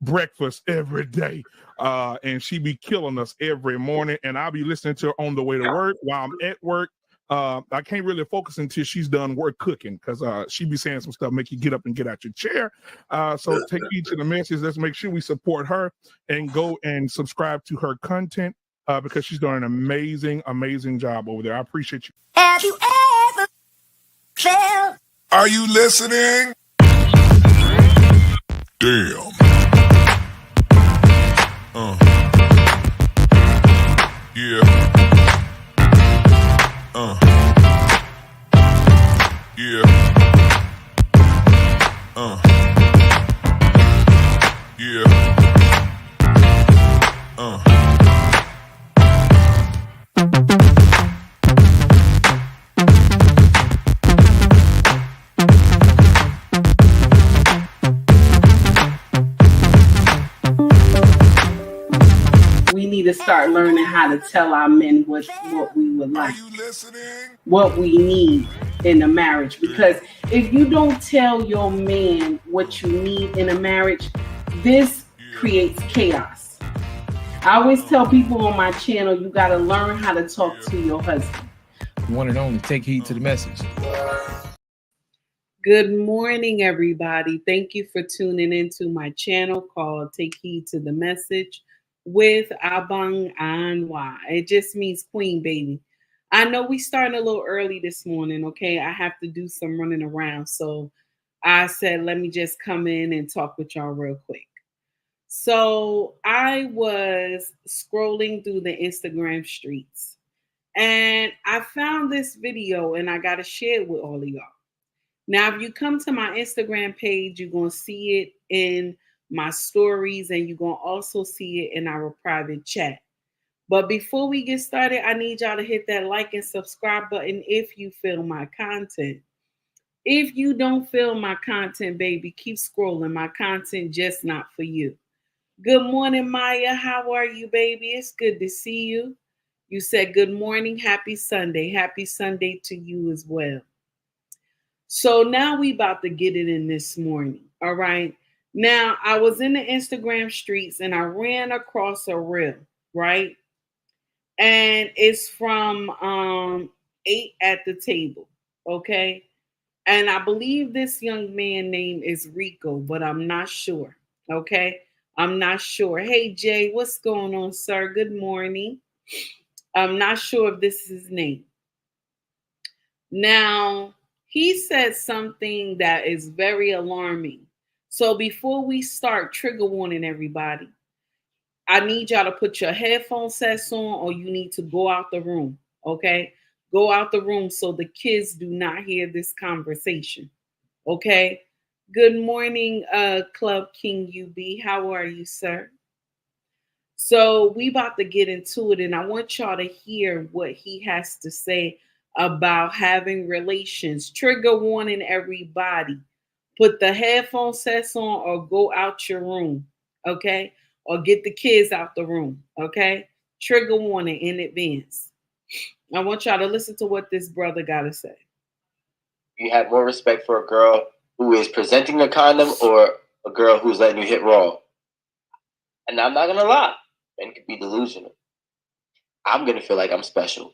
breakfast every day. And she be killing us every morning. And I'll be listening to her on the way to work while I'm at work. I can't really focus until she's done work cooking because she be saying some stuff, make you get up and get out your chair. So take heed to the message. Let's make sure we support her and go and subscribe to her content because she's doing an amazing job over there. I appreciate you. Have you ever felt? Are you listening? Damn. Yeah. Yeah. Yeah. We need to start learning how to tell our men what we would like, what we need in a marriage. Because if you don't tell your man what you need in a marriage, this creates chaos. I always tell people on my channel, you got to learn how to talk to your husband. One and only, take heed to the message. Good morning, everybody. Thank you for tuning into my channel called Take Heed to the Message with Abang Anwa. It just means queen, baby. I know we starting a little early this morning, okay? I have to do some running around. So I said, let me just come in and talk with y'all real quick. So I was scrolling through the Instagram streets and I found this video and I got to share it with all of y'all. Now, if you come to my Instagram page, you're going to see it in my stories and you're going to also see it in our private chat. But before we get started, I need y'all to hit that like and subscribe button if you feel my content. If you don't feel my content, baby, keep scrolling. My content just not for you. Good morning, Maya. How are you, baby? It's good to see you. You said good morning. Happy Sunday. Happy Sunday to you as well. So now we about to get it in this morning. All right. Now, I was in the Instagram streets and I ran across a reel, right? And it's from 8 at the Table, okay? And I believe this young man name is Rico, but I'm not sure, okay? I'm not sure. Hey, Jay, what's going on, sir? Good morning. I'm not sure if this is his name. Now, he said something that is very alarming. So before we start, trigger warning, everybody. I need y'all to put your headphone sets on or you need to go out the room, okay? Go out the room so the kids do not hear this conversation, okay? Good morning, Club King UB. How are you, sir? So we about to get into it and I want y'all to hear what he has to say about having relations. Trigger warning, everybody. Put the headphone sets on or go out your room, okay? Or get the kids out the room, okay? Trigger warning in advance. I want y'all to listen to what this brother got to say. You have more respect for a girl who is presenting a condom or a girl who's letting you hit raw. And I'm not going to lie. Men could be delusional. I'm going to feel like I'm special.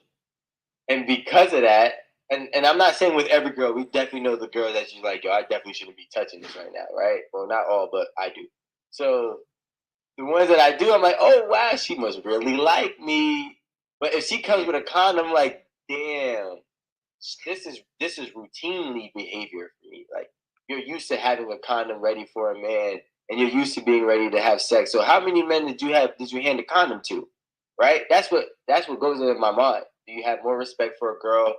And because of that, and I'm not saying with every girl, we definitely know the girl that you're like, yo, I definitely shouldn't be touching this right now, right? Well, not all, but I do. So the ones that I do, I'm like, oh, wow, she must really like me. But if she comes with a condom, I'm like, damn, this is routinely behavior for me. Like, you're used to having a condom ready for a man, and you're used to being ready to have sex. So how many men did you hand a condom to, right? That's what goes in my mind. Do you have more respect for a girl?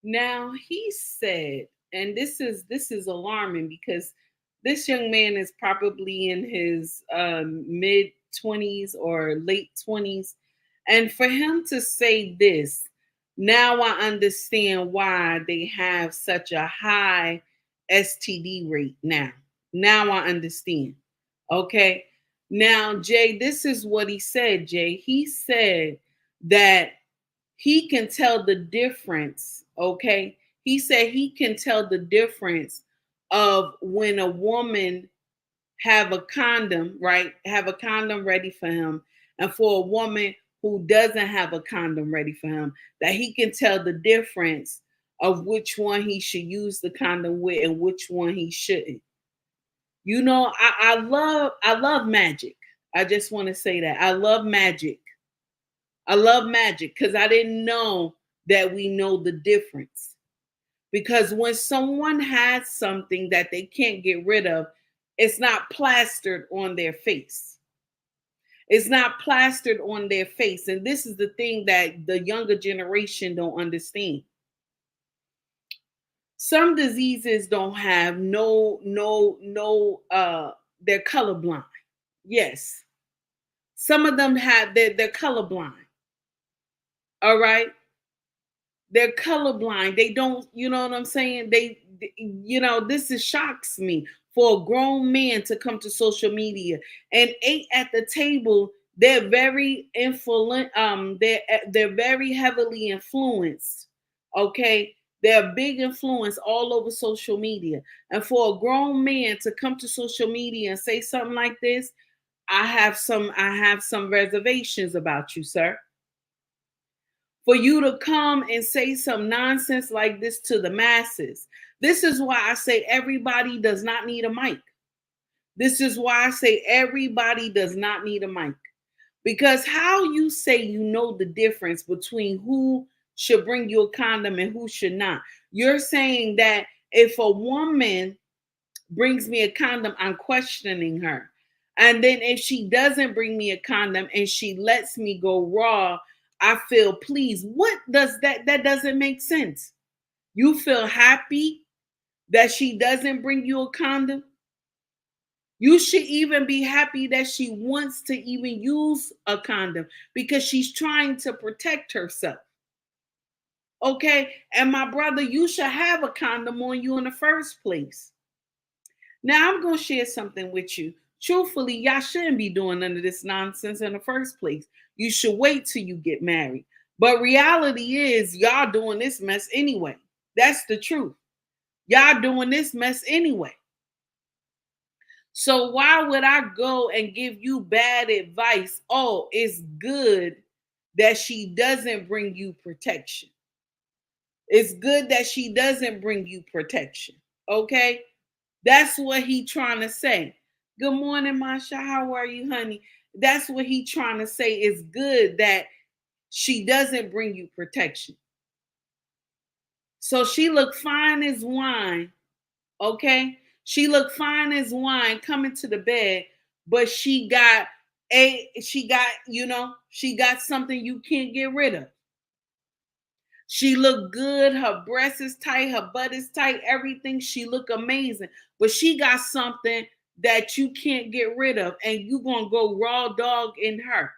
Now, he said, and this is alarming because this young man is probably in his mid-20s or late 20s. And for him to say this, now I understand why they have such a high STD rate now. Now I understand. Okay. Now, Jay, this is what he said, Jay. He said that he can tell the difference, okay? He said he can tell the difference of when a woman have a condom, right? Have a condom ready for him. And for a woman who doesn't have a condom ready for him, that he can tell the difference of which one he should use the condom with and which one he shouldn't. You know, I love magic. I just want to say that. I love magic. I love magic because I didn't know that we know the difference. Because when someone has something that they can't get rid of, it's not plastered on their face. It's not plastered on their face. And this is the thing that the younger generation don't understand. Some diseases don't have they're colorblind. Yes. Some of them have, they're colorblind. All right. They're colorblind. They don't, you know what I'm saying? They this shocks me for a grown man to come to social media and ate at the table. They're very influent. They're very heavily influenced. Okay. They're a big influence all over social media. And for a grown man to come to social media and say something like this, I have some reservations about you, sir. For you to come and say some nonsense like this to the masses. This is why I say everybody does not need a mic. This is why I say everybody does not need a mic. Because how you say you know the difference between who should bring you a condom and who should not. You're saying that if a woman brings me a condom, I'm questioning her. And then if she doesn't bring me a condom and she lets me go raw, I feel pleased. What does that doesn't make sense. You feel happy that she doesn't bring you a condom? You should even be happy that she wants to even use a condom because she's trying to protect herself. Okay? And my brother, you should have a condom on you in the first place. Now, I'm going to share something with you. Truthfully, y'all shouldn't be doing none of this nonsense in the first place. You should wait till you get married. But reality is y'all doing this mess anyway. That's the truth. Y'all doing this mess anyway. So why would I go and give you bad advice? Oh, it's good that she doesn't bring you protection. It's good that she doesn't bring you protection. Okay? That's what he trying to say. Good morning, Masha. How are you, honey? That's what he trying to say. It's good that she doesn't bring you protection. So she look fine as wine. Okay? She looked fine as wine coming to the bed, but she got something you can't get rid of. She looked good. Her breast is tight. Her butt is tight. Everything. She look amazing, but she got something that you can't get rid of, and you gonna go raw dog in her.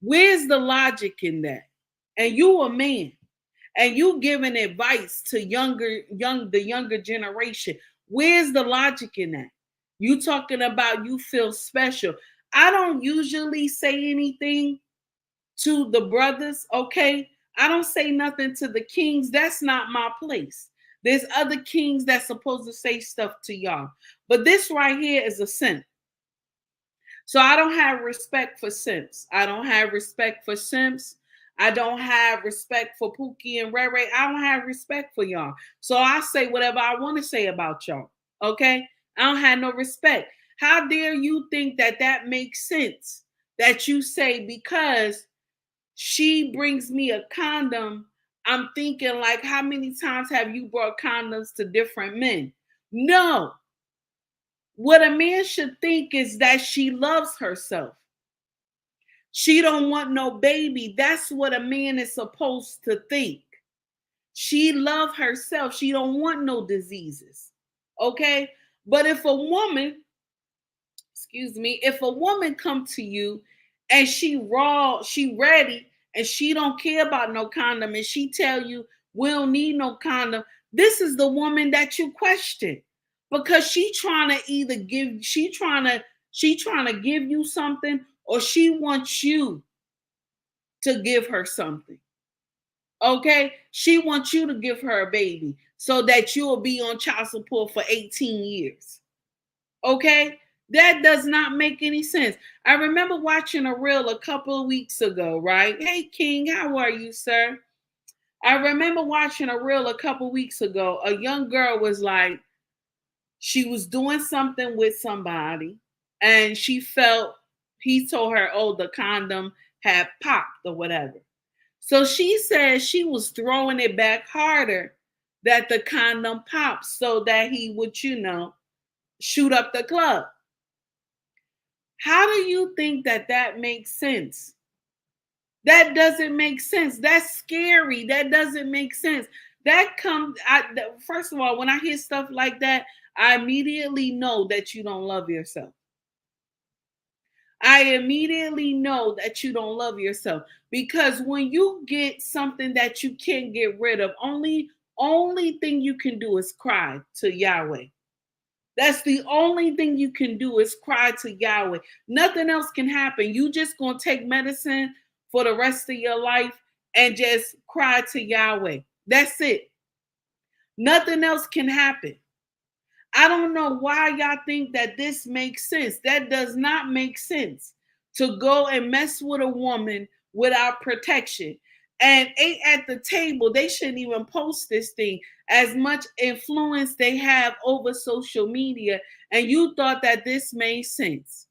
Where's the logic in that? And you a man, and you giving advice to the younger generation. Where's the logic in that? You talking about you feel special. I don't usually say anything to the brothers, okay? I don't say nothing to the kings. That's not my place. There's other kings that's supposed to say stuff to y'all. But this right here is a simp. So I don't have respect for simps. I don't have respect for simps. I don't have respect for Pookie and Ray Ray. I don't have respect for y'all. So I say whatever I want to say about y'all. Okay? I don't have no respect. How dare you think that makes sense? That you say because she brings me a condom, I'm thinking like, how many times have you brought condoms to different men? No. What a man should think is that she loves herself. She don't want no baby. That's what a man is supposed to think. She love herself. She don't want no diseases. Okay? But if a woman come to you and she raw, she ready, and she don't care about no condom, and she tell you we don't need no condom, this is the woman that you question. Because she trying to give you something, or she wants you to give her something. Okay? She wants you to give her a baby so that you'll be on child support for 18 years. Okay? That does not make any sense. I remember watching a reel a couple of weeks ago, right? Hey, King, how are you, sir? I remember watching a reel a couple of weeks ago. A young girl was like, she was doing something with somebody, and she felt, he told her, oh, the condom had popped or whatever. So she said she was throwing it back harder that the condom popped so that he would, shoot up the club. How do you think that that makes sense? That doesn't make sense. That's scary. That doesn't make sense. First of all, when I hear stuff like that, I immediately know that you don't love yourself. I immediately know that you don't love yourself, because when you get something that you can't get rid of, only thing you can do is cry to Yahweh. That's the only thing you can do is cry to Yahweh. Nothing else can happen. You just gonna take medicine for the rest of your life and just cry to Yahweh. That's it. Nothing else can happen. I don't know why y'all think that this makes sense. That does not make sense, to go and mess with a woman without protection. And ate at the table, they shouldn't even post this thing. As much influence they have over social media, and you thought that this made sense.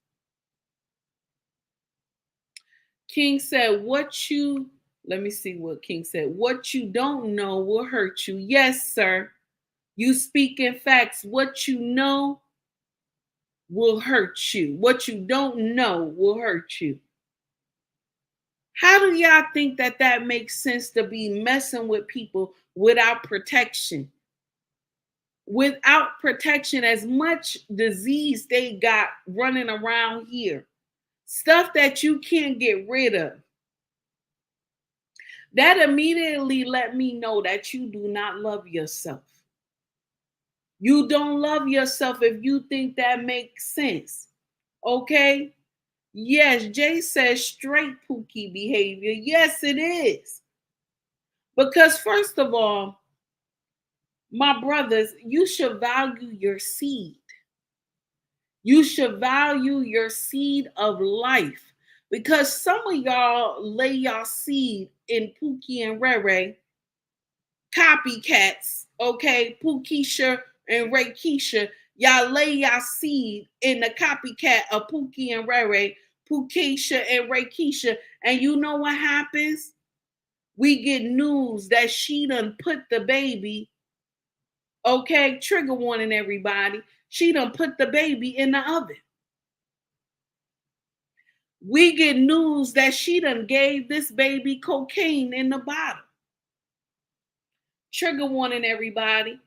King said, let me see what King said. What you don't know will hurt you. Yes, sir. You speak in facts. What you know will hurt you. What you don't know will hurt you. How do y'all think that that makes sense, to be messing with people without protection? Without protection, as much disease they got running around here, stuff that you can't get rid of. That immediately let me know that you do not love yourself. You don't love yourself if you think that makes sense. Okay? Yes, Jay says straight Pookie behavior. Yes, it is. Because first of all, my brothers, you should value your seed. You should value your seed of life. Because some of y'all lay y'all seed in Pookie and Ray Ray, copycats, okay? Pookisha and Ray Keisha, y'all lay y'all seed in the copycat of Pookie and Ray Ray, Pookisha and Ray Keisha, and you know what happens? We get news that she done put the baby, okay? Trigger warning, everybody. She done put the baby in the oven. We get news that she done gave this baby cocaine in the bottle. Trigger warning, everybody.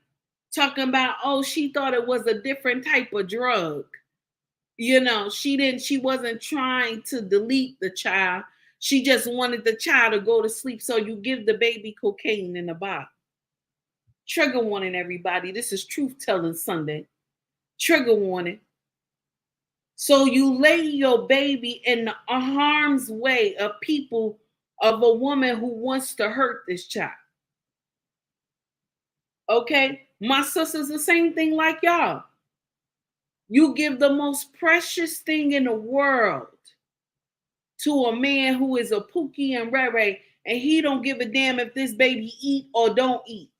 Talking about, oh, she thought it was a different type of drug. She wasn't trying to delete the child. She just wanted the child to go to sleep. So you give the baby cocaine in the bottle. Trigger warning, everybody. This is Truth Telling Sunday. Trigger warning. So you lay your baby in the harm's way of people, of a woman who wants to hurt this child. Okay? My sister's the same thing like y'all. You give the most precious thing in the world to a man who is a Pookie and Ray Ray, and he don't give a damn if this baby eat or don't eat.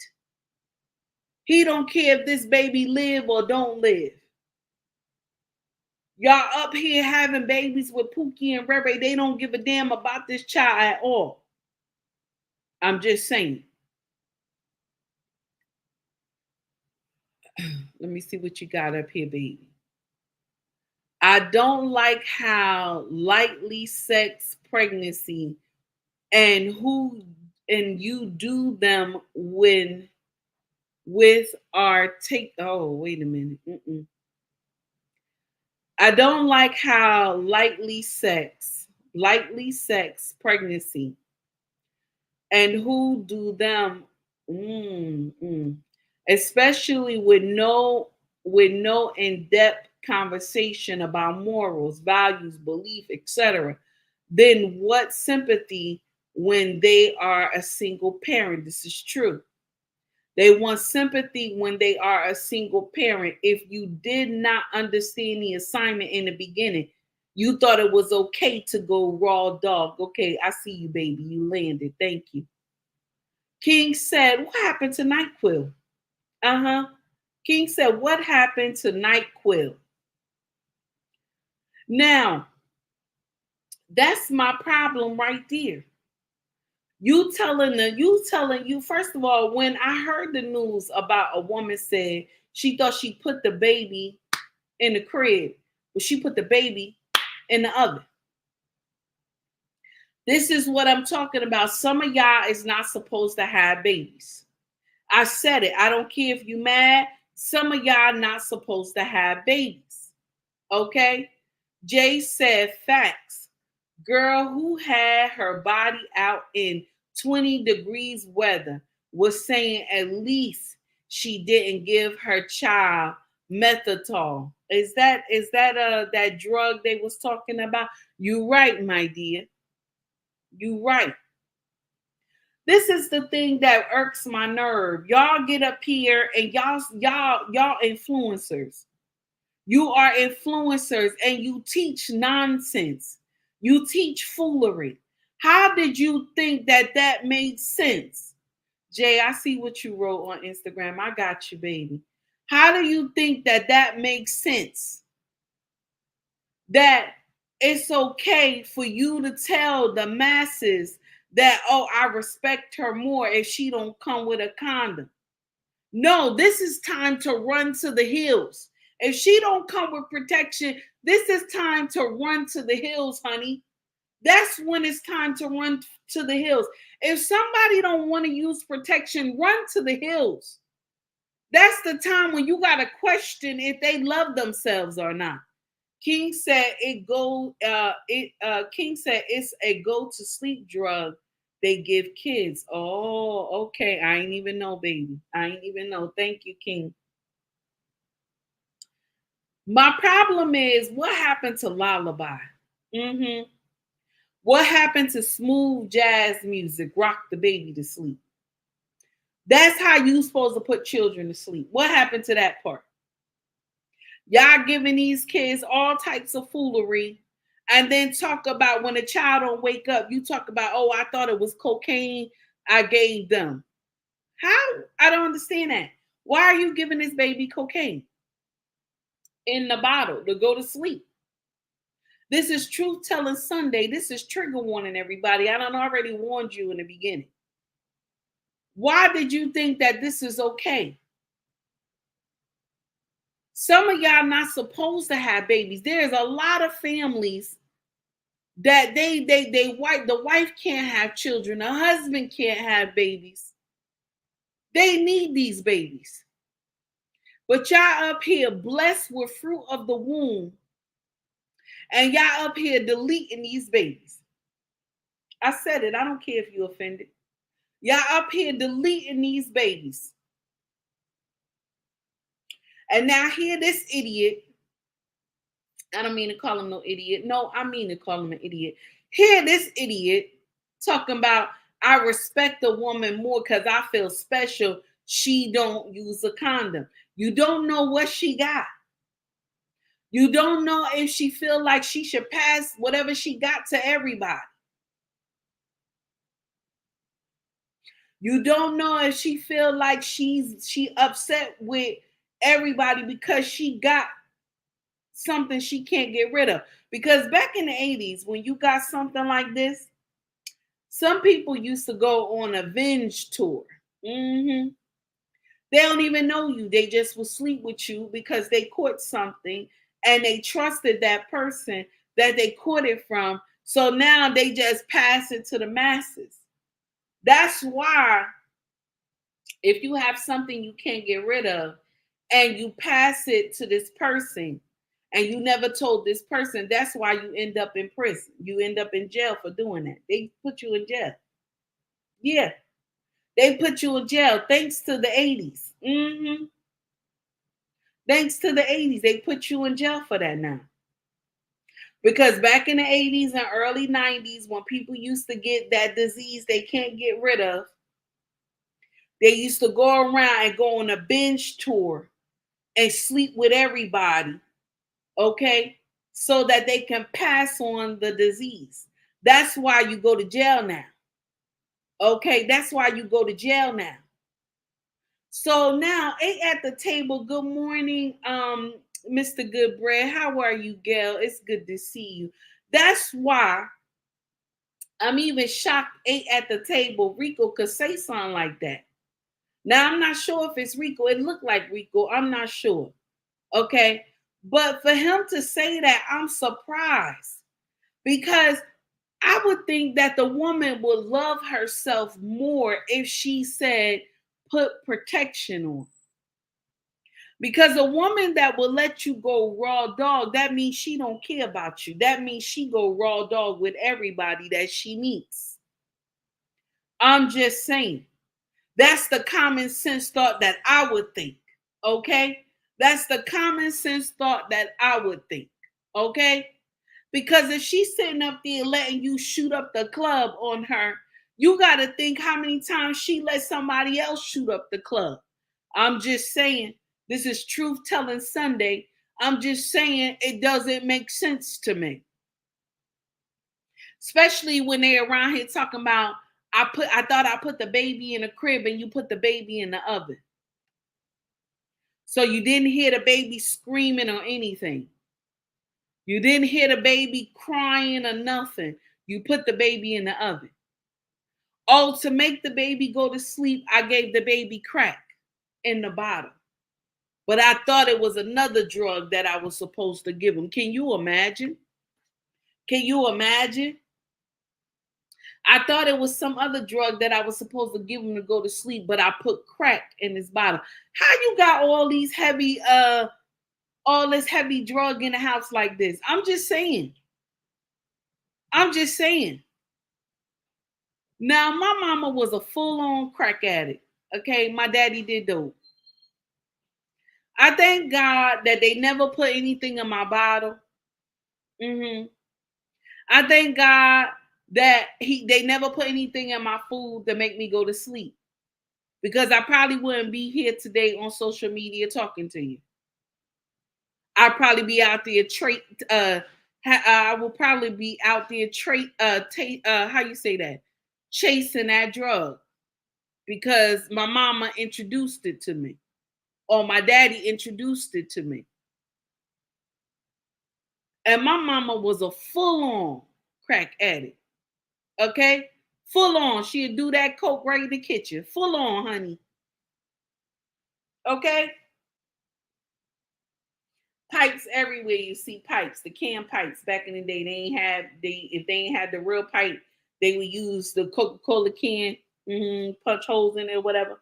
He don't care if this baby live or don't live. Y'all up here having babies with Pookie and Ray Ray. They don't give a damn about this child at all. I'm just saying. Let me see what you got up here, baby. I don't like how lightly sex pregnancy and you do them with our take. Oh, wait a minute. I don't like how lightly sex pregnancy and who do them, especially with no in-depth conversation about morals, values, belief, etc. Then what sympathy when they are a single parent? This is true. They want sympathy when they are a single parent. If you did not understand the assignment in the beginning, you thought it was okay to go raw dog. Okay, I see you, baby. You landed. Thank you. King said, what happened to NyQuil? King said, what happened to NyQuil? Now, that's my problem right there. You telling you, first of all, when I heard the news about a woman said she thought she put the baby in the crib, but she put the baby in the oven. This is what I'm talking about. Some of y'all is not supposed to have babies. I said it. I don't care if you mad. Some of y'all not supposed to have babies. Okay? Jay said facts. Girl who had her body out in 20 degrees weather was saying at least she didn't give her child methadone. Is that that drug they was talking about? You right, my dear. You right. This is the thing that irks my nerve. Y'all get up here and y'all influencers. You are influencers and you teach nonsense. You teach foolery. How did you think that made sense? Jay, I see what you wrote on Instagram. I got you, baby. How do you think that makes sense? That it's okay for you to tell the masses that, oh, I respect her more if she don't come with a condom. No, this is time to run to the hills. If she don't come with protection, this is time to run to the hills, honey. That's when it's time to run to the hills. If somebody don't want to use protection, run to the hills. That's the time when you got to question if they love themselves or not. King said King said it's a go to sleep drug they give kids. Oh, okay. I ain't even know, baby. I ain't even know. Thank you, King. My problem is what happened to lullaby? What happened to smooth jazz music? Rock the baby to sleep. That's how you supposed to put children to sleep. What happened to that part? Y'all giving these kids all types of foolery and then talk about when a child don't wake up, you talk about, oh, I thought it was cocaine I gave them. How? I don't understand that. Why are you giving this baby cocaine in the bottle to go to sleep? This is Truth Telling Sunday. This is trigger warning, everybody. I done already warned you in the beginning. Why did you think that this is okay? Some of y'all not supposed to have babies. There's a lot of families that the wife can't have children, the husband can't have babies. They need these babies. But y'all up here blessed with fruit of the womb, and y'all up here deleting these babies. I said it. I don't care if you offended. Y'all up here deleting these babies. And now here this idiot, I don't mean to call him no idiot. No, I mean to call him an idiot. Here this idiot talking about I respect a woman more because I feel special. She don't use a condom. You don't know what she got. You don't know if she feel like she should pass whatever she got to everybody. You don't know if she feel like she upset with everybody because she got something she can't get rid of. Because back in the 80s, when you got something like this, some people used to go on a binge tour. They don't even know you. They just will sleep with you because they caught something and they trusted that person that they caught it from. So now they just pass it to the masses. That's why if you have something you can't get rid of and you pass it to this person and you never told this person, that's why you end up in prison. You end up in jail for doing that. They put you in jail. Yeah. They put you in jail thanks to the 80s. Thanks to the 80s. They put you in jail for that now. Because back in the 80s and early 90s, when people used to get that disease they can't get rid of, They used to go around and go on a binge tour and sleep with everybody, okay, so that they can pass on the disease. That's why you go to jail now. Okay, that's why you go to jail now. So now, at the table. Good morning, Mr. Goodbread. How are you, Gail? It's good to see you. That's why I'm even shocked. At the table, Rico could say something like that. Now I'm not sure if it's Rico. It looked like Rico. I'm not sure. Okay, but for him to say that, I'm surprised, because I would think that the woman would love herself more if she said, put protection on. Because a woman that will let you go raw dog, that means she don't care about you. That means she go raw dog with everybody that she meets. I'm just saying. That's the common sense thought that I would think. Okay? That's the common sense thought that I would think. Okay? Because if she's sitting up there letting you shoot up the club on her, you got to think how many times she let somebody else shoot up the club. I'm just saying, this is Truth Telling Sunday. I'm just saying it doesn't make sense to me. Especially when they're around here talking about, I thought I put the baby in a crib and you put the baby in the oven. So you didn't hear the baby screaming or anything. You didn't hear the baby crying or nothing. You put the baby in the oven. Oh, to make the baby go to sleep, I gave the baby crack in the bottle. But I thought it was another drug that I was supposed to give him. Can you imagine? Can you imagine? I thought it was some other drug that I was supposed to give him to go to sleep, but I put crack in his bottle. How you got all this heavy drug in the house like this? I'm just saying. I'm just saying. Now, my mama was a full-on crack addict. Okay, my daddy did dope. I thank God that they never put anything in my bottle. I thank God that they never put anything in my food to make me go to sleep, because I probably wouldn't be here today on social media talking to you. I'd probably be out there I will probably be out there how you say that? Chasing that drug, because my mama introduced it to me, or my daddy introduced it to me. And my mama was a full-on crack addict. Okay? Full on. She'd do that coke right in the kitchen. Full on, honey. Okay? Pipes everywhere. You see pipes. The can pipes. Back in the day, if they ain't had the real pipe, they would use the Coca-Cola can, punch holes in it or whatever.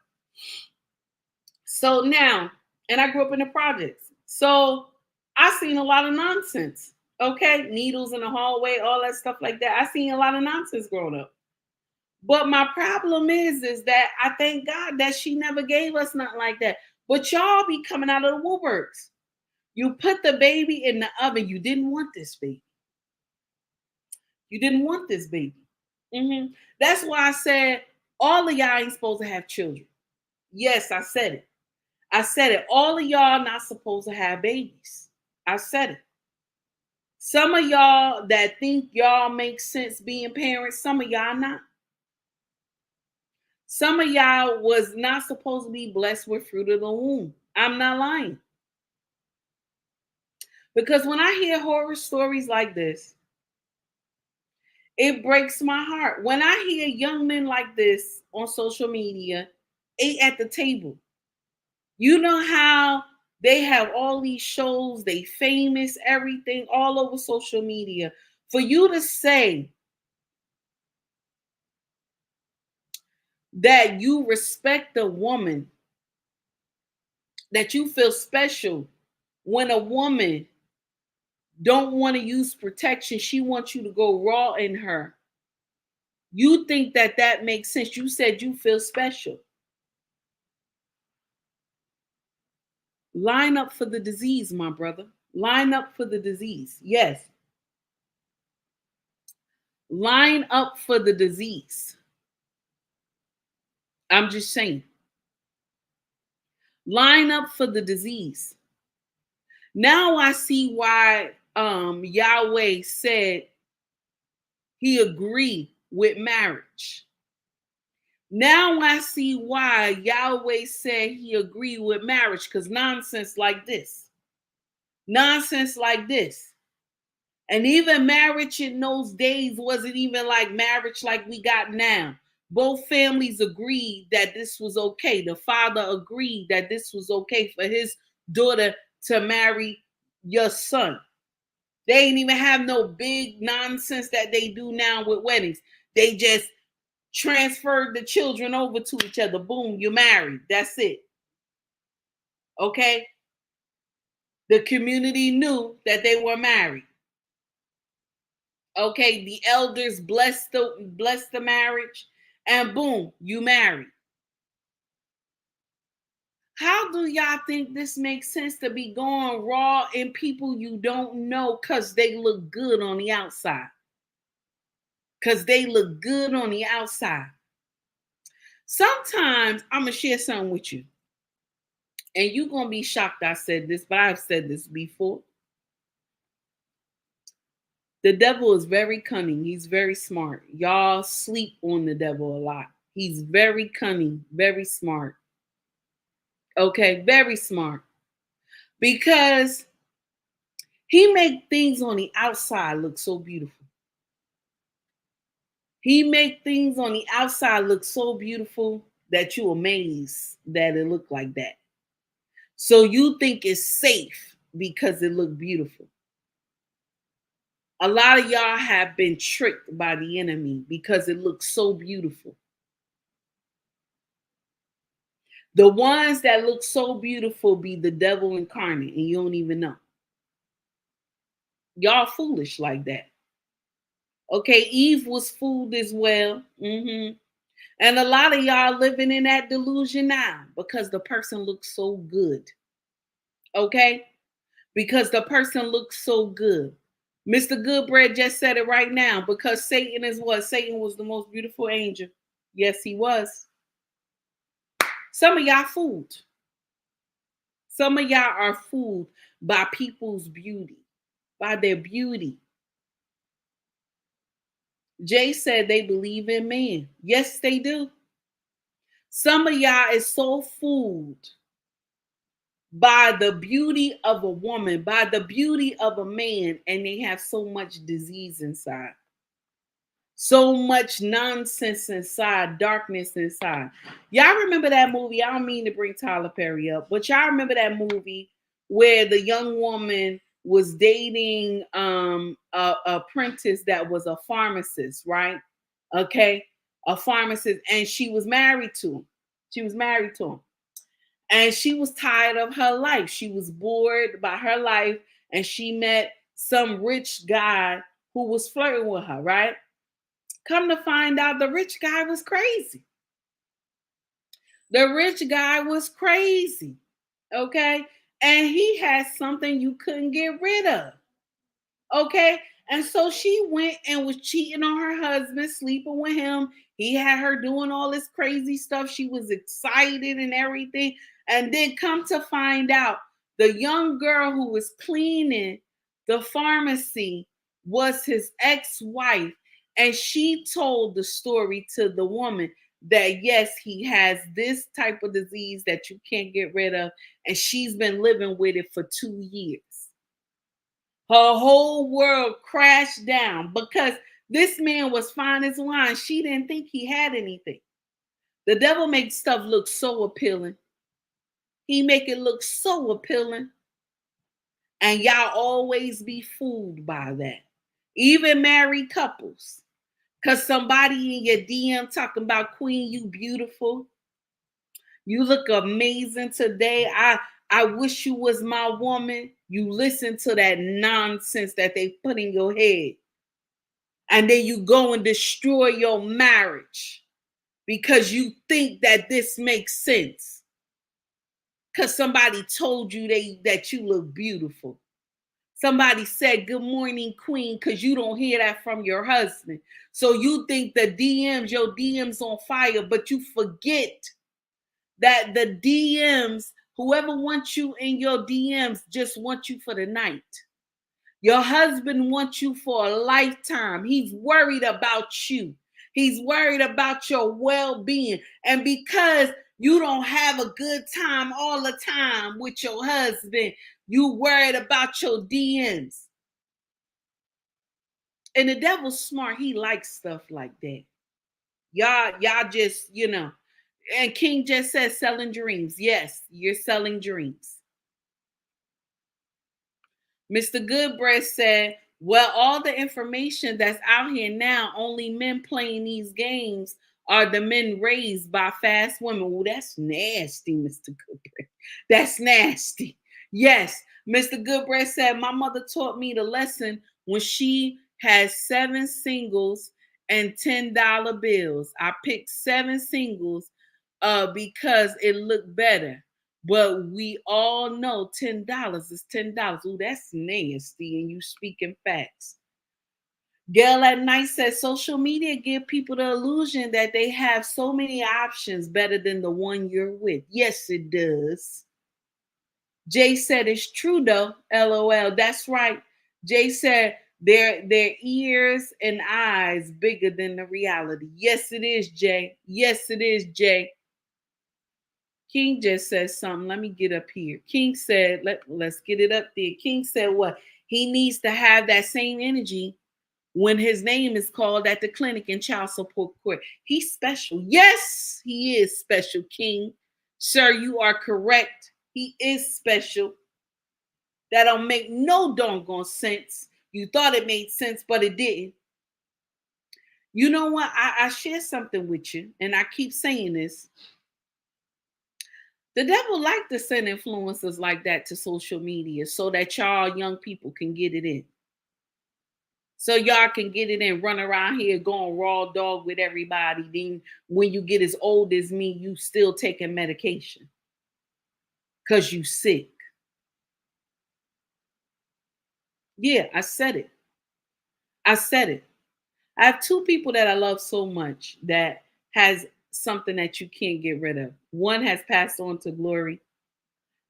So now, and I grew up in the projects. So I seen a lot of nonsense. Okay? Needles in the hallway, all that stuff like that. I seen a lot of nonsense growing up. But my problem is that I thank God that she never gave us nothing like that. But y'all be coming out of the woodworks. You put the baby in the oven. You didn't want this baby. You didn't want this baby. That's why I said all of y'all ain't supposed to have children. Yes, I said it. I said it. All of y'all not supposed to have babies. I said it. Some of y'all that think y'all make sense being parents, some of y'all not. Some of y'all was not supposed to be blessed with fruit of the womb. I'm not lying. Because when I hear horror stories like this, it breaks my heart. When I hear young men like this on social media, at the table, you know how they have all these shows, they famous, everything all over social media. For you to say that you respect a woman, that you feel special when a woman don't want to use protection, she wants you to go raw in her. You think that makes sense. You said you feel special. Line up for the disease, my brother. Line up for the disease. Yes. Line up for the disease. I'm just saying. line up for the disease. Now I see why Yahweh said he agreed with marriage. Now I see why Yahweh said he agreed with marriage, because nonsense like this. And even marriage in those days wasn't even like marriage like we got now. Both families agreed that this was okay. The father agreed that this was okay for his daughter to marry your son. They ain't even have no big nonsense that they do now with weddings. They just transferred the children over to each other. Boom, you're married. That's it. Okay? The community knew that they were married. Okay, the elders blessed the marriage, and boom, you married. How do y'all think this makes sense to be going raw in people you don't know because they look good on the outside? Because they look good on the outside. Sometimes I'm going to share something with you. And you're going to be shocked I said this, but I've said this before. The devil is very cunning. He's very smart. Y'all sleep on the devil a lot. He's very cunning, very smart. Okay, very smart. Because he makes things on the outside look so beautiful. He makes things on the outside look so beautiful that you're amazed that it looked like that. So you think it's safe because it looked beautiful. A lot of y'all have been tricked by the enemy because it looks so beautiful. The ones that look so beautiful be the devil incarnate, and you don't even know. Y'all foolish like that. Okay, Eve was fooled as well. And a lot of y'all living in that delusion now because the person looks so good. Okay? Because the person looks so good. Mr. Goodbread just said it right now, because Satan is what? Satan was the most beautiful angel. Yes, he was. Some of y'all fooled. Some of y'all are fooled by people's beauty, by their beauty. Jay said they believe in man. Yes, they do. Some of y'all is so fooled by the beauty of a woman, by the beauty of a man, and they have so much disease inside. So much nonsense inside, darkness inside. Y'all remember that movie? I don't mean to bring Tyler Perry up, but y'all remember that movie where the young woman was dating a apprentice that was a pharmacist, right? Okay, a pharmacist, and she was married to him. And she was tired of her life. She was bored by her life, and she met some rich guy who was flirting with her, right? Come to find out, the rich guy was crazy. The rich guy was crazy, okay? And he had something you couldn't get rid of, okay? And so she went and was cheating on her husband, sleeping with him. He had her doing all this crazy stuff. She was excited and everything. And then come to find out, the young girl who was cleaning the pharmacy was his ex-wife. And she told the story to the woman that, yes, he has this type of disease that you can't get rid of. And she's been living with it for 2 years. Her whole world crashed down because this man was fine as wine. She didn't think he had anything. The devil makes stuff look so appealing. He make it look so appealing. And y'all always be fooled by that. Even married couples. Because somebody in your DM talking about, Queen, you beautiful. You look amazing today. I wish you was my woman. You listen to that nonsense that they put in your head. And then you go and destroy your marriage because you think that this makes sense. Because somebody told you that you look beautiful. Somebody said, good morning, Queen, because you don't hear that from your husband. So you think the your DMs on fire, but you forget that the DMs Whoever wants you in your DMs just wants you for the night. Your husband wants you for a lifetime. He's worried about you. He's worried about your well-being. And because you don't have a good time all the time with your husband, you worried about your DMs. And the devil's smart. He likes stuff like that. Y'all just, and King just said selling dreams. Yes, you're selling dreams. Mr. Goodbread said, well, all the information that's out here now, only men playing these games are the men raised by fast women. Well, that's nasty, Mr. Goodbread. That's nasty. Yes, Mr. Goodbread said, my mother taught me the lesson when she had 7 singles and $10 bills. I picked 7 singles because it looked better. But we all know $10 is $10. Ooh, that's nasty, and you speaking facts. Gail at Night says, social media give people the illusion that they have so many options better than the one you're with. Yes, it does. Jay said, it's true, though. LOL. That's right. Jay said, their ears and eyes bigger than the reality. Yes, it is, Jay. Yes, it is, Jay. King just said something. Let me get up here. King said, let's get it up there. King said what? He needs to have that same energy when his name is called at the clinic in child support court. He's special. Yes, he is special, King. Sir, you are correct. He is special. That don't make no doggone sense. You thought it made sense, but it didn't. You know what? I share something with you, and I keep saying this. The devil like to send influencers like that to social media so that y'all young people can get it in. So y'all can get it in, run around here going raw dog with everybody. Then when you get as old as me, you still taking medication because you sick. Yeah, I said it. I said it. I have 2 people that I love so much that has something that you can't get rid of. One has passed on to glory,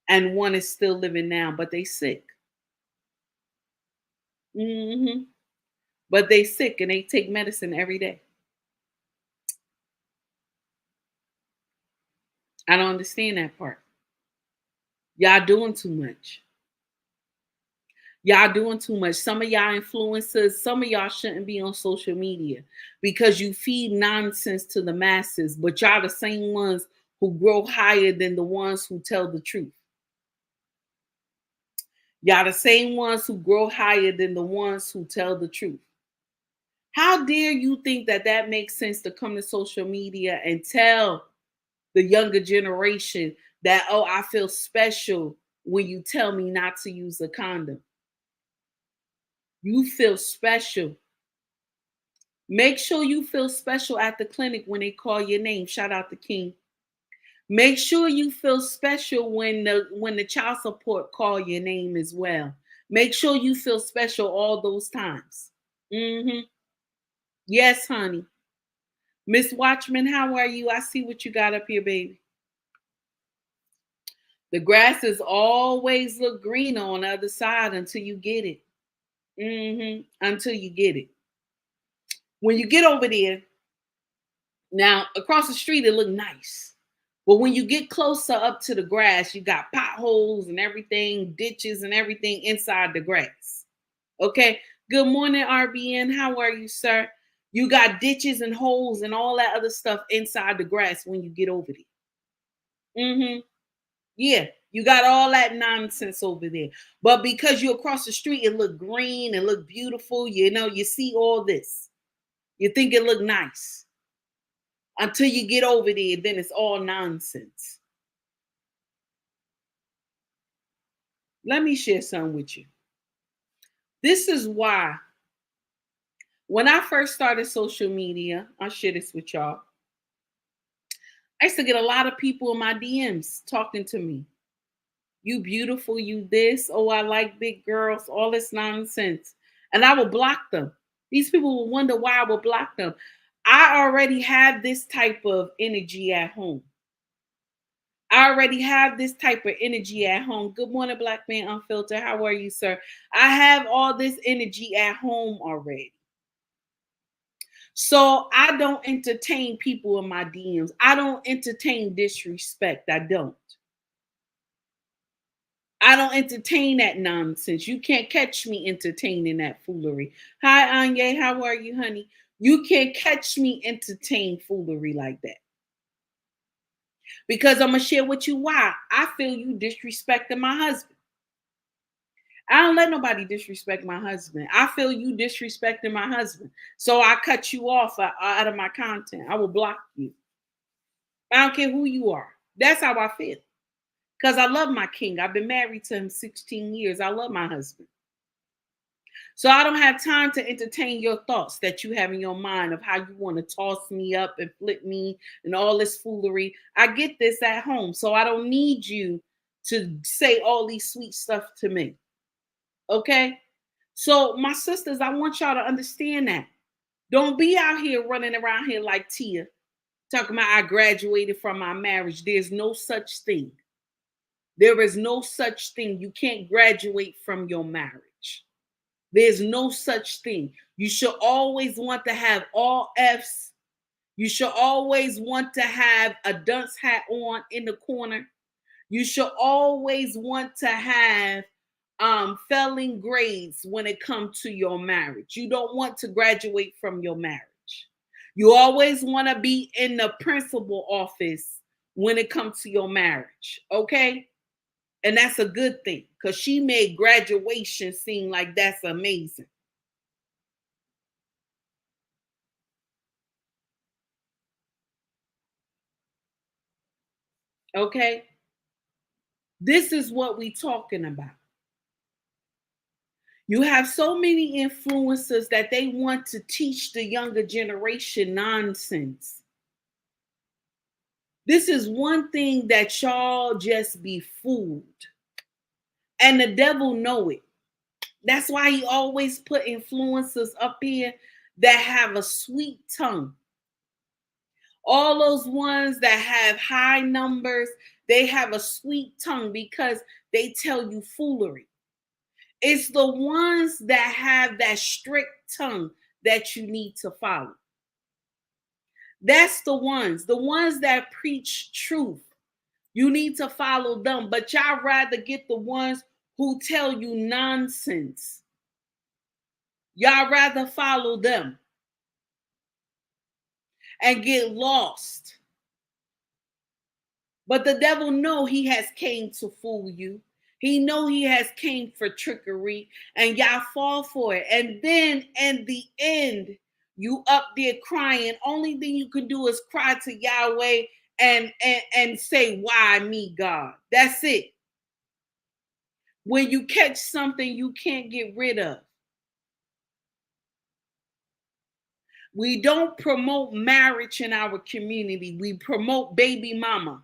and one is still living now, but they sick. But they sick and they take medicine every day. I don't understand that part. Y'all doing too much. Y'all doing too much. Some of y'all influencers, some of y'all shouldn't be on social media because you feed nonsense to the masses, but y'all the same ones who grow higher than the ones who tell the truth. Y'all the same ones who grow higher than the ones who tell the truth. How dare you think that that makes sense to come to social media and tell the younger generation that, oh, I feel special when you tell me not to use a condom? You feel special. Make sure you feel special at the clinic when they call your name. Shout out to King. Make sure you feel special when the child support call your name as well. Make sure you feel special all those times. Yes, honey. Miss Watchman, how are you? I see what you got up here, baby. The grasses always look greener on the other side until you get it. Until you get it. When you get over there, now across the street, it look nice. But when you get closer up to the grass, you got potholes and everything, ditches and everything inside the grass. Okay. Good morning, RBN. How are you, sir? You got ditches and holes and all that other stuff inside the grass when you get over there. Yeah, you got all that nonsense over there. But because you're across the street, it look green and look beautiful. You see all this. You think it look nice. Until you get over there, then it's all nonsense. Let me share something with you. This is why when I first started social media, I'll share this with y'all. I used to get a lot of people in my DMs talking to me. You beautiful, you this. Oh, I like big girls, all this nonsense. And I would block them. These people would wonder why I would block them. I already have this type of energy at home. I already have this type of energy at home. Good morning, Black Man Unfiltered. How are you, sir? I have all this energy at home already. So I don't entertain people in my DMs. I don't entertain disrespect. I don't entertain that nonsense. You can't catch me entertaining that foolery. Hi, Anya. How are you, honey? You can't catch me entertain foolery like that. Because I'm going to share with you why. I feel you disrespecting my husband. I don't let nobody disrespect my husband. I feel you disrespecting my husband. So I cut you off out of my content. I will block you. I don't care who you are. That's how I feel. Because I love my king. I've been married to him 16 years. I love my husband. So I don't have time to entertain your thoughts that you have in your mind of how you want to toss me up and flip me and all this foolery. I get this at home. So I don't need you to say all these sweet stuff to me. Okay? So my sisters, I want y'all to understand that. Don't be out here running around here like Tia, talking about I graduated from my marriage. There's no such thing. There is no such thing. You can't graduate from your marriage. There's no such thing. You should always want to have all F's. You should always want to have a dunce hat on in the corner. You should always want to have failing grades when it comes to your marriage. You don't want to graduate from your marriage. You always want to be in the principal office when it comes to your marriage, okay? And that's a good thing because she made graduation seem like that's amazing. Okay? This is what we're talking about. You have so many influencers that they want to teach the younger generation nonsense. This is one thing that y'all just be fooled. And the devil know it. That's why he always put influencers up here that have a sweet tongue. All those ones that have high numbers, they have a sweet tongue because they tell you foolery. It's the ones that have that strict tongue that you need to follow. That's the ones that preach truth. You need to follow them, but y'all rather get the ones who tell you nonsense. Y'all rather follow them and get lost. But the devil know he has came to fool you. He know he has came for trickery, and y'all fall for it. And then in the end, you up there crying. Only thing you can do is cry to Yahweh and say, why me, God? That's it. When you catch something you can't get rid of. We don't promote marriage in our community. We promote baby mama.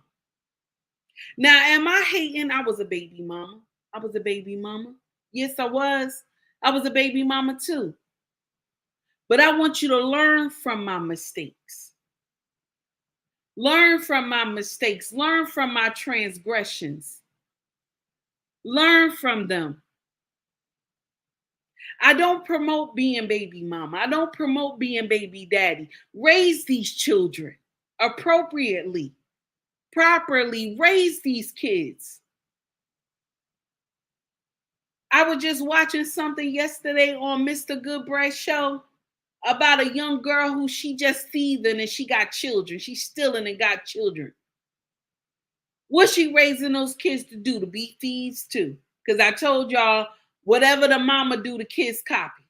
Now, am I hating? I was a baby mama. I was a baby mama. Yes, I was. I was a baby mama too. But I want you to learn from my mistakes. Learn from my mistakes. Learn from my transgressions. Learn from them. I don't promote being baby mama. I don't promote being baby daddy. Raise these children appropriately, properly. Raise these kids. I was just watching something yesterday on Mr. Goodbreast show about a young girl who she just thieving and she got children. She's stealing and got children. What's she raising those kids to do? To be thieves too? Because I told y'all, whatever the mama do, the kids copy.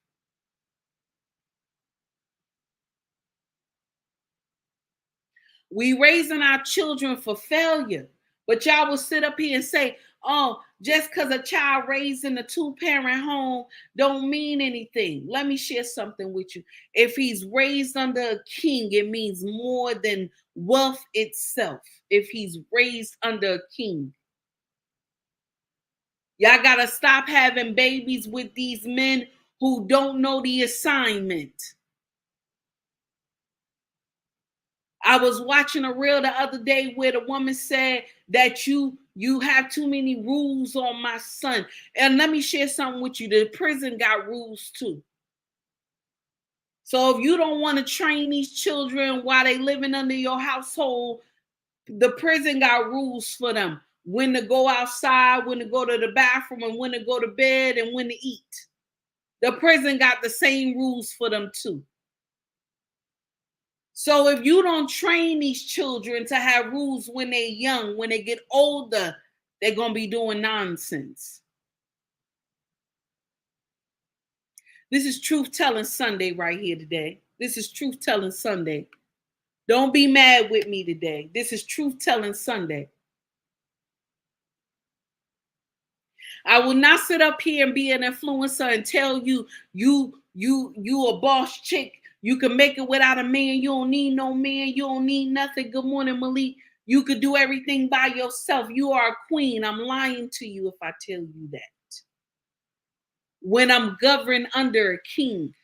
We raising our children for failure. But y'all will sit up here and say, oh, just because a child raised in a 2-parent home don't mean anything. Let me share something with you. If he's raised under a king, it means more than wealth itself. If he's raised under a king. Y'all got to stop having babies with these men who don't know the assignment. I was watching a reel the other day where the woman said that you have too many rules on my son. And let me share something with you. The prison got rules too. So if you don't want to train these children while they living under your household, the prison got rules for them. When to go outside, when to go to the bathroom, and when to go to bed, and when to eat. The prison got the same rules for them too. So if you don't train these children to have rules when they're young, when they get older, they're going to be doing nonsense. This is Truth Telling Sunday right here today. This is Truth Telling Sunday. Don't be mad with me today. This is Truth Telling Sunday. I will not sit up here and be an influencer and tell you a boss chick. You can make it without a man. You don't need no man. You don't need nothing. Good morning, Malik. You could do everything by yourself. You are a queen. I'm lying to you if I tell you that. When I'm governed under a king,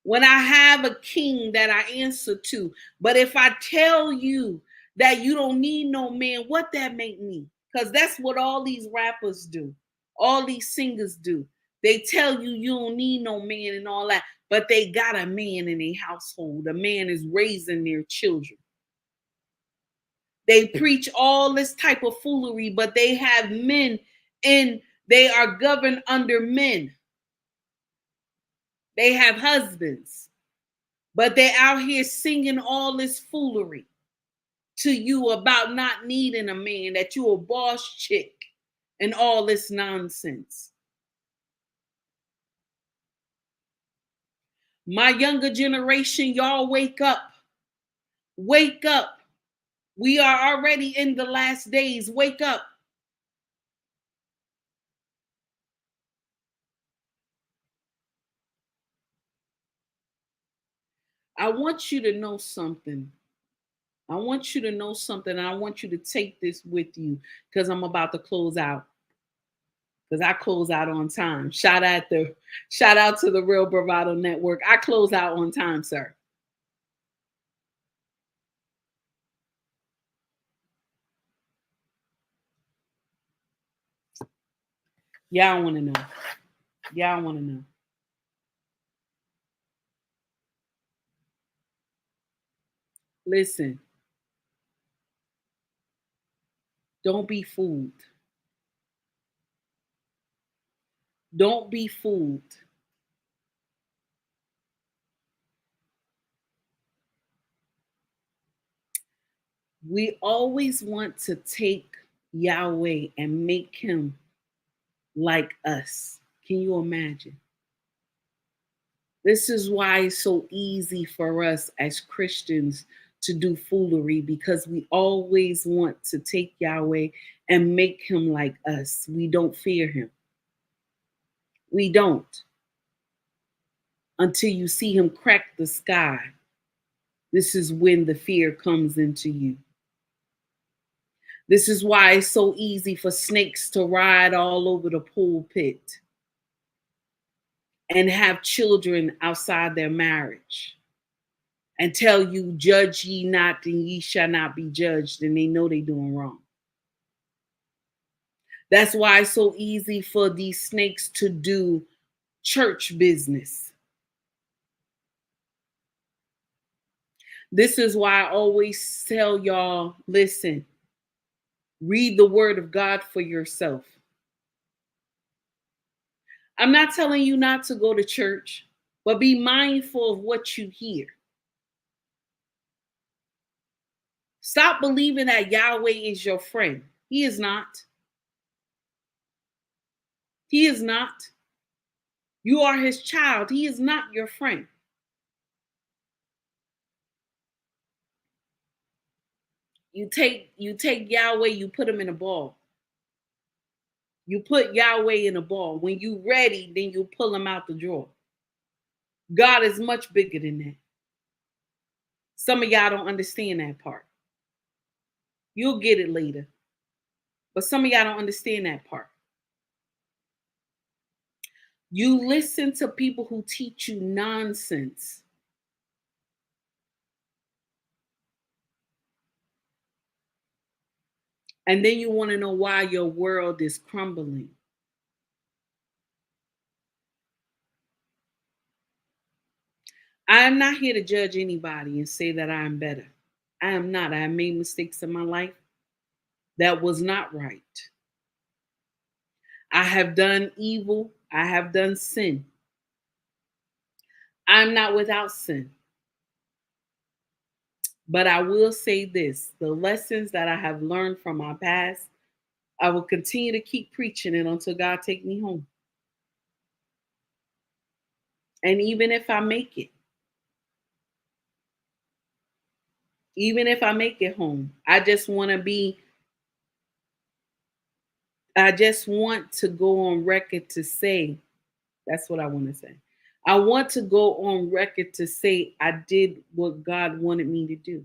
when I have a king that I answer to. But if I tell you that you don't need no man, what that make me? Because that's what all these rappers do. All these singers do. They tell you you don't need no man and all that. But they got a man in their household. A man is raising their children. They preach all this type of foolery, but they have men and they are governed under men. They have husbands, but they're out here singing all this foolery to you about not needing a man, that you a boss chick and all this nonsense. My younger generation, y'all wake up. Wake up. We are already in the last days. Wake up. I want you to know something. I want you to know something. I want you to take this with you because I'm about to close out. Because I close out on time. Shout out to the Real Bravado Network. I close out on time, sir. Y'all want to know. Y'all want to know. Listen. Don't be fooled. Don't be fooled. We always want to take Yahweh and make him like us. Can you imagine? This is why it's so easy for us as Christians to do foolery, because we always want to take Yahweh and make him like us. We don't fear him. We don't. Until you see him crack the sky. This is when the fear comes into you. This is why it's so easy for snakes to ride all over the pulpit and have children outside their marriage and tell you, judge ye not and ye shall not be judged, and they know they're doing wrong. That's why it's so easy for these snakes to do church business. This is why I always tell y'all, listen, read the word of God for yourself. I'm not telling you not to go to church, but be mindful of what you hear. Stop believing that Yahweh is your friend. He is not. He is not. You are his child. He is not your friend. You take Yahweh, you put him in a ball. You put Yahweh in a ball. When you ready, then you pull him out the drawer. God is much bigger than that. Some of y'all don't understand that part. You'll get it later. But some of y'all don't understand that part. You listen to people who teach you nonsense. And then you want to know why your world is crumbling. I am not here to judge anybody and say that I am better. I am not. I have made mistakes in my life that was not right. I have done evil. I have done sin. I'm not without sin. But I will say this, the lessons that I have learned from my past, I will continue to keep preaching it until God take me home. And even if I make it, home, I just want to go on record to say, that's what I want to say. I want to go on record to say I did what God wanted me to do.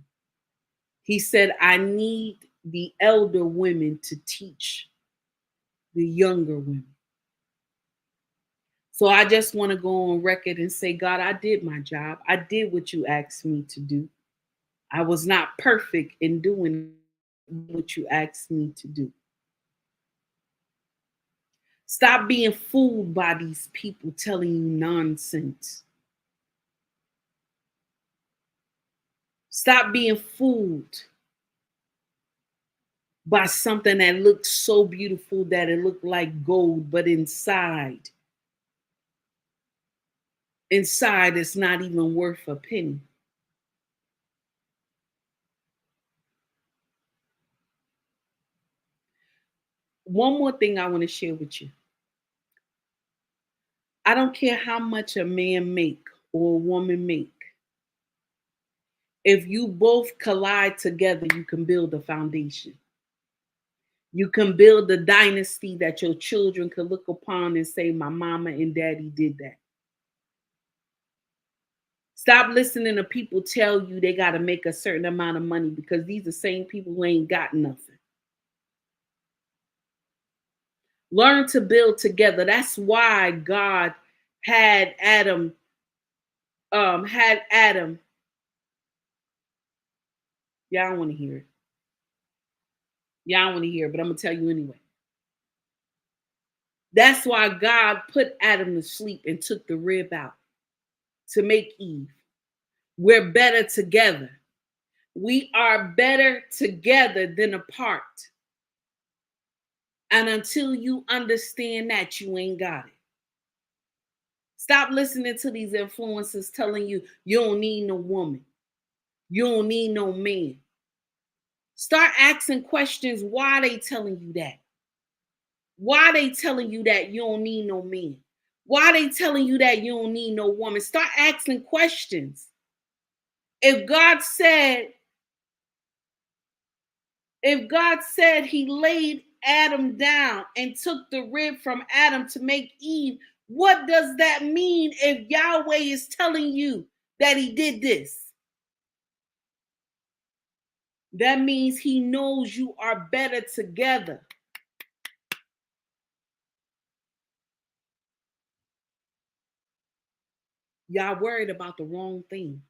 He said, I need the elder women to teach the younger women. So I just want to go on record and say, God, I did my job. I did what you asked me to do. I was not perfect in doing what you asked me to do. Stop being fooled by these people telling you nonsense. Stop being fooled by something that looked so beautiful that it looked like gold, but inside it's not even worth a penny. One more thing I want to share with you. I don't care how much a man make or a woman make. If you both collide together, you can build a foundation. You can build a dynasty that your children can look upon and say, my mama and daddy did that. Stop listening to people tell you they got to make a certain amount of money, because these are the same people who ain't got nothing. Learn to build together. That's why God had Adam. Y'all don't want to hear it. Y'all don't want to hear it, but I'm going to tell you anyway. That's why God put Adam to sleep and took the rib out to make Eve. We're better together. We are better together than apart. And until you understand that, you ain't got it. Stop listening to these influencers telling you you don't need no woman. You don't need no man. Start asking questions. Why are they telling you that? Why are they telling you that you don't need no man? Why are they telling you that you don't need no woman? Start asking questions. If God said he laid Adam down and took the rib from Adam to make Eve, what does that mean if Yahweh is telling you that he did this? That means he knows you are better together. Y'all worried about the wrong thing.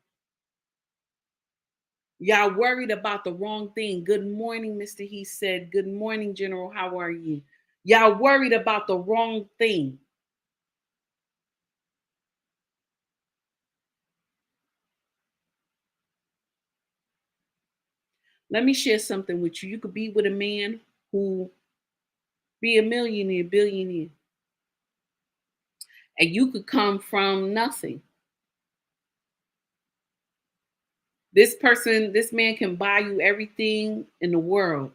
Y'all worried about the wrong thing. Good morning, Mr. He said. Good morning, General. How are you? Y'all worried about the wrong thing. Let me share something with you. You could be with a man who be a millionaire, billionaire. And you could come from nothing. This man can buy you everything in the world.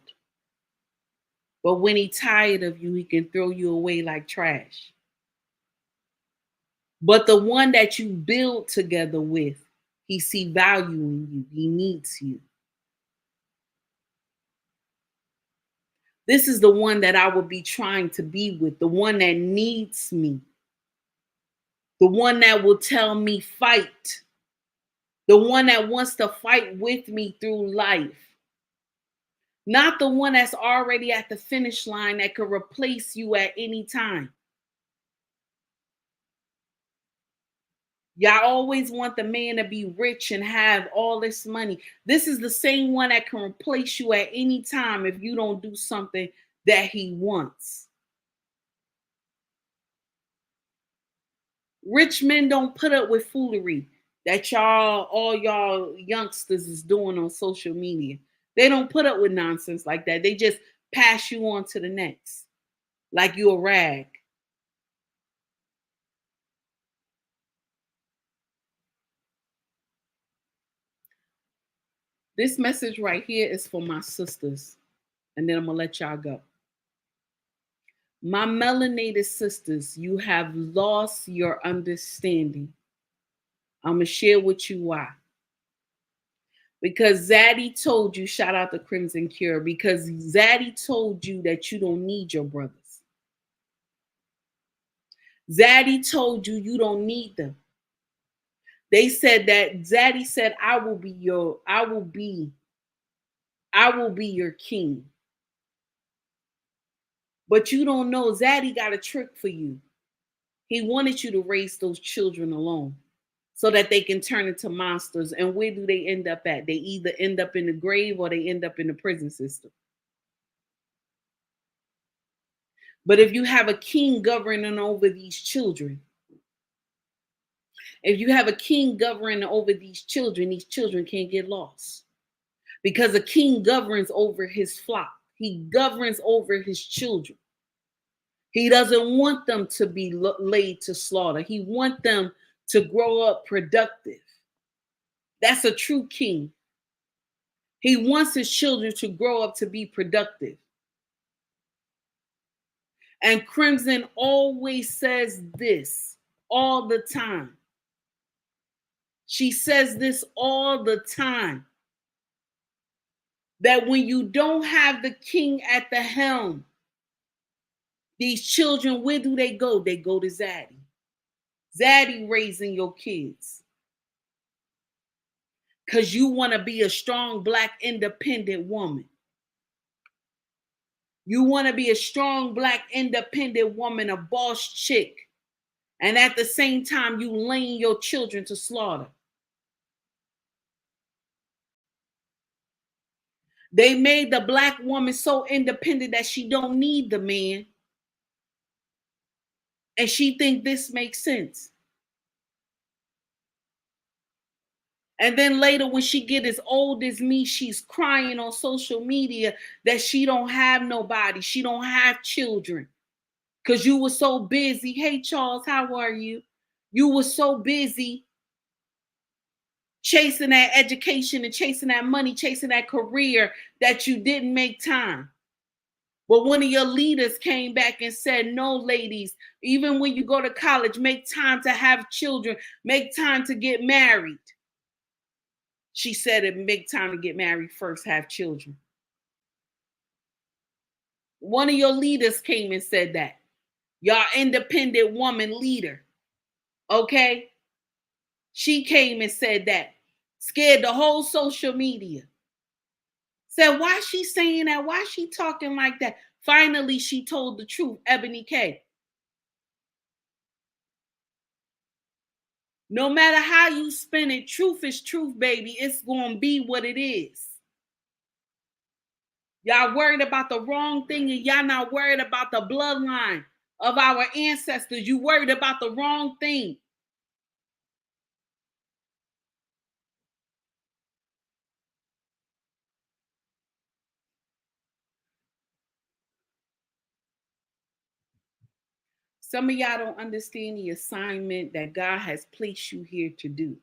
But when he's tired of you, he can throw you away like trash. But the one that you build together with, he see value in you. He needs you. This is the one that I will be trying to be with, the one that needs me, the one that will tell me fight, the one that wants to fight with me through life. Not the one that's already at the finish line that could replace you at any time. Y'all always want the man to be rich and have all this money. This is the same one that can replace you at any time if you don't do something that he wants. Rich men don't put up with foolery that all y'all youngsters is doing on social media. They don't put up with nonsense like that. They just pass you on to the next like you a rag. This message right here is for my sisters, and then I'm gonna let y'all go. My melanated sisters, you have lost your understanding. I'm gonna share with you why. Because Zaddy told you, shout out to Crimson Cure, because Zaddy told you that you don't need your brothers. Zaddy told you you don't need them. They said that Zaddy said, I will be your king. But you don't know Zaddy got a trick for you. He wanted you to raise those children alone so that they can turn into monsters. And where do they end up at? They either end up in the grave or they end up in the prison system. But if you have a king governing over these children, can't get lost. Because a king governs over his flock. He governs over his children. He doesn't want them to be laid to slaughter. He wants them to grow up productive. That's a true king. He wants his children to grow up to be productive. And Crimson always says this all the time. She says this all the time. That when you don't have the king at the helm, these children, where do they go? They go to Zaddy. Zaddy raising your kids. Because you want to be a strong, Black, independent woman. You want to be a strong, Black, independent woman, a boss chick. And at the same time, you laying your children to slaughter. They made the Black woman so independent that she don't need the man. And she think this makes sense. And then later when she get as old as me, she's crying on social media that she don't have nobody. She don't have children. Because you were so busy. Hey, Charles, how are you? You were so busy chasing that education and chasing that money, chasing that career that you didn't make time. But one of your leaders came back and said, no, ladies, even when you go to college, make time to have children, make time to get married. She said it, make time to get married first, have children. One of your leaders came and said that. Y'all independent woman leader. Okay? She came and said that. Scared the whole social media. Said, why she saying that? Why she talking like that? Finally, she told the truth, Ebony K. No matter how you spin it, truth is truth, baby. It's going to be what it is. Y'all worried about the wrong thing and y'all not worried about the bloodline of our ancestors. You worried about the wrong thing. Some of y'all don't understand the assignment that God has placed you here to do.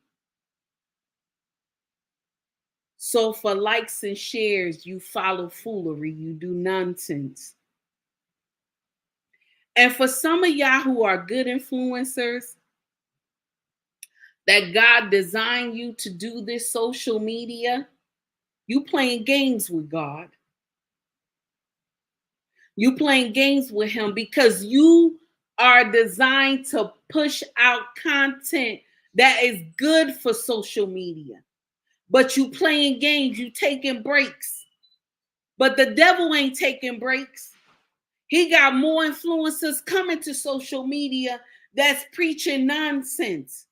So for likes and shares, you follow foolery, you do nonsense. And for some of y'all who are good influencers, that God designed you to do this social media, you playing games with God. You playing games with him because you are designed to push out content that is good for social media. But you playing games, you taking breaks. But the devil ain't taking breaks. He got more influencers coming to social media that's preaching nonsense.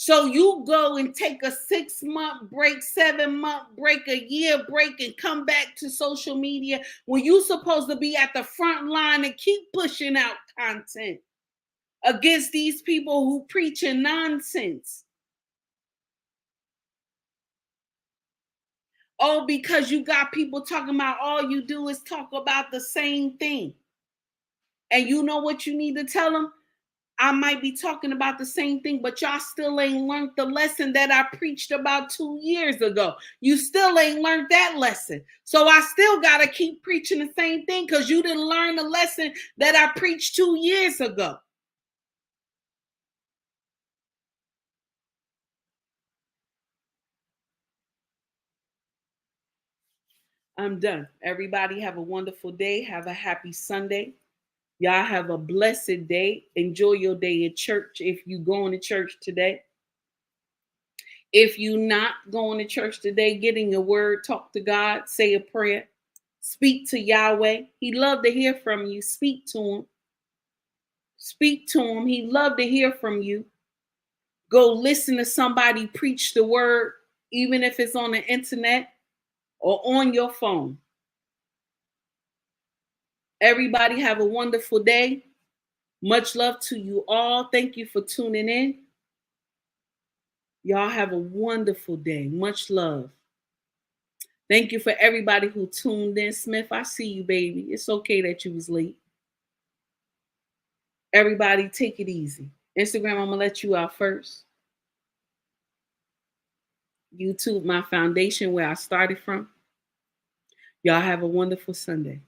So you go and take a 6-month break, 7-month break, a year break, and come back to social media when you're supposed to be at the front line and keep pushing out content against these people who preaching nonsense. Oh, because you got people talking about all you do is talk about the same thing. And you know what you need to tell them? I might be talking about the same thing, but y'all still ain't learned the lesson that I preached about 2 years ago. You still ain't learned that lesson. So I still got to keep preaching the same thing because you didn't learn the lesson that I preached 2 years ago. I'm done. Everybody have a wonderful day. Have a happy Sunday. Y'all have a blessed day. Enjoy your day at church if you going to church today. If you not going to church today, get in your word, talk to God, say a prayer, speak to Yahweh. He love to hear from you. Speak to him. Speak to him. He love to hear from you. Go listen to somebody preach the word, even if it's on the internet or on your phone. Everybody have a wonderful day. Much love to you all. Thank you for tuning in. Y'all have a wonderful day. Much love. Thank you for everybody who tuned in. Smith, I see you, baby. It's okay that you was late. Everybody, take it easy. Instagram, I'm going to let you out first. YouTube, my foundation, where I started from. Y'all have a wonderful Sunday.